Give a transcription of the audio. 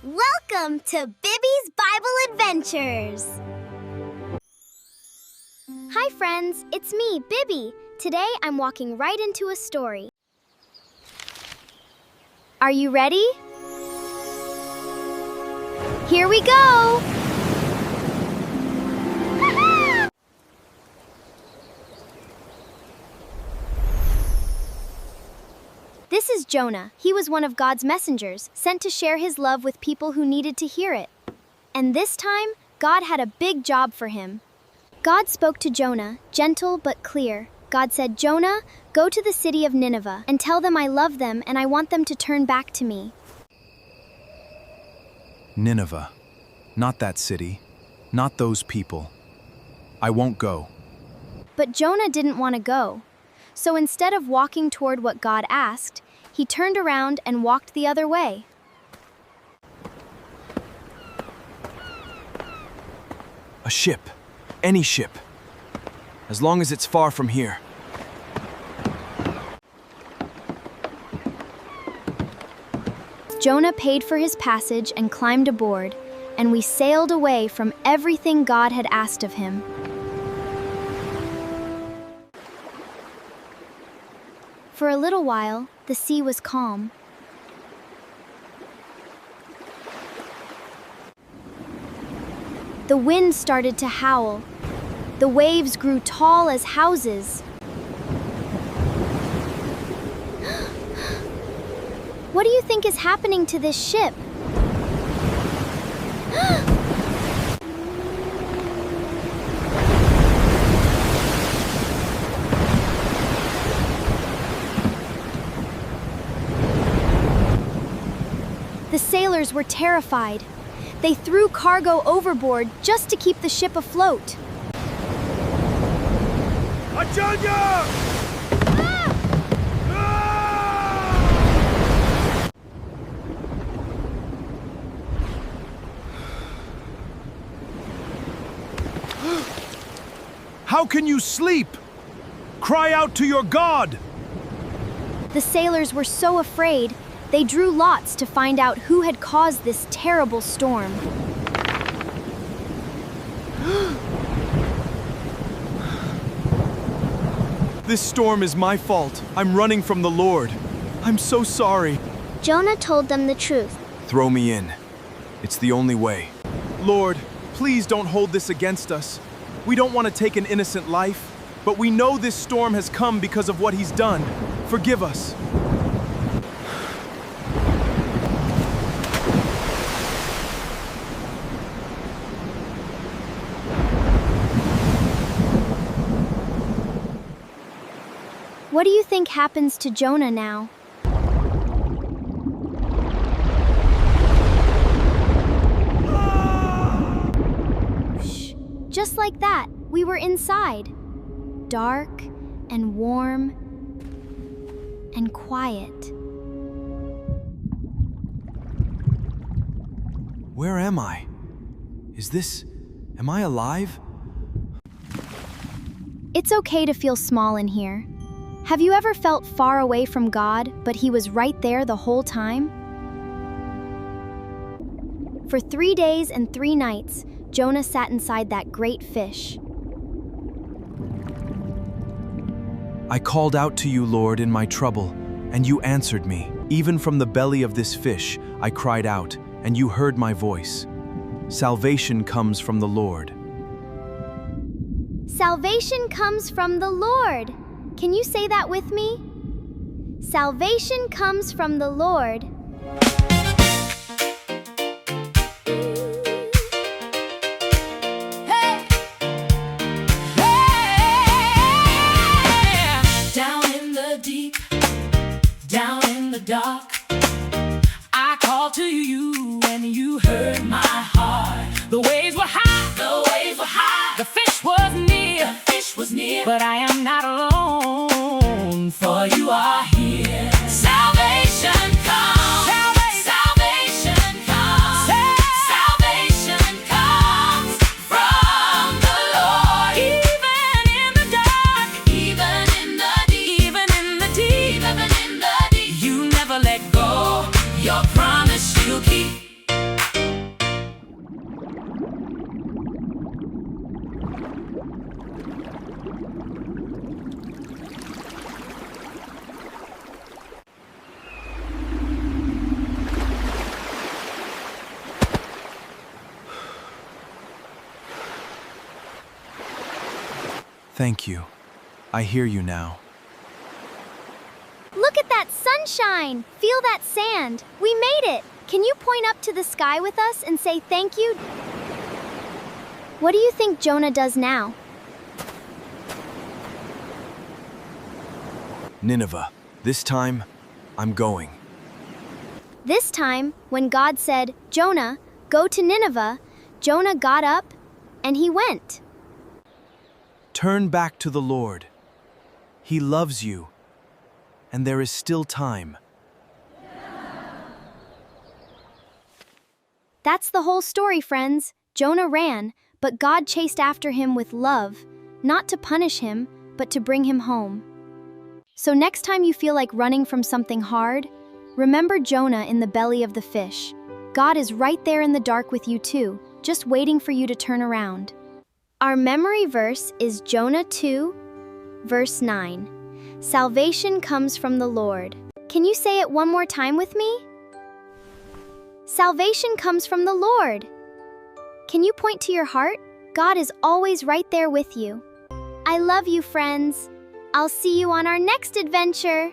Welcome to Bibby's Bible Adventures! Hi friends, it's me, Bibby. Today I'm walking right into a story. Are you ready? Here we go! This is Jonah. He was one of God's messengers, sent to share his love with people who needed to hear it. And this time, God had a big job for him. God spoke to Jonah, gentle but clear. God said, "Jonah, go to the city of Nineveh and tell them I love them and I want them to turn back to me." Nineveh. Not that city. Not those people. I won't go. But Jonah didn't want to go. So instead of walking toward what God asked, he turned around and walked the other way. A ship. Any ship. As long as it's far from here. Jonah paid for his passage and climbed aboard, and we sailed away from everything God had asked of him. For a little while, the sea was calm. The wind started to howl. The waves grew tall as houses. What do you think is happening to this ship? The sailors were terrified. They threw cargo overboard just to keep the ship afloat. Jonah! How can you sleep? Cry out to your God! The sailors were so afraid, they drew lots to find out who had caused this terrible storm. This storm is my fault. I'm running from the Lord. I'm so sorry. Jonah told them the truth. Throw me in. It's the only way. Lord, please don't hold this against us. We don't want to take an innocent life, but we know this storm has come because of what he's done. Forgive us. What do you think happens to Jonah now? Shh. Just like that, we were inside. Dark and warm and quiet. Where am I? Am I alive? It's okay to feel small in here. Have you ever felt far away from God, but He was right there the whole time? For 3 days and 3 nights, Jonah sat inside that great fish. I called out to you, Lord, in my trouble, and you answered me. Even from the belly of this fish, I cried out, and you heard my voice. Salvation comes from the Lord. Salvation comes from the Lord. Can you say that with me? Salvation comes from the Lord. Hey! Hey! Down in the deep, down in the dark, I called to you and you heard my heart. The waves were high, the waves were high. The fish was near, but I am not alone, for you are here. Salvation comes, salvation comes, salvation comes from the Lord. Even in the dark, even in the deep, even in the deep, even in the deep, you never let go. Your promise you'll keep. Thank you. I hear you now. Look at that sunshine! Feel that sand! We made it! Can you point up to the sky with us and say thank you? What do you think Jonah does now? Nineveh, this time, I'm going. This time, when God said, Jonah, go to Nineveh, Jonah got up and he went. Turn back to the Lord. He loves you, and there is still time. That's the whole story, friends. Jonah ran, but God chased after him with love, not to punish him, but to bring him home. So next time you feel like running from something hard, remember Jonah in the belly of the fish. God is right there in the dark with you too, just waiting for you to turn around. Our memory verse is Jonah 2, verse 9. Salvation comes from the Lord. Can you say it one more time with me? Salvation comes from the Lord. Can you point to your heart? God is always right there with you. I love you, friends. I'll see you on our next adventure.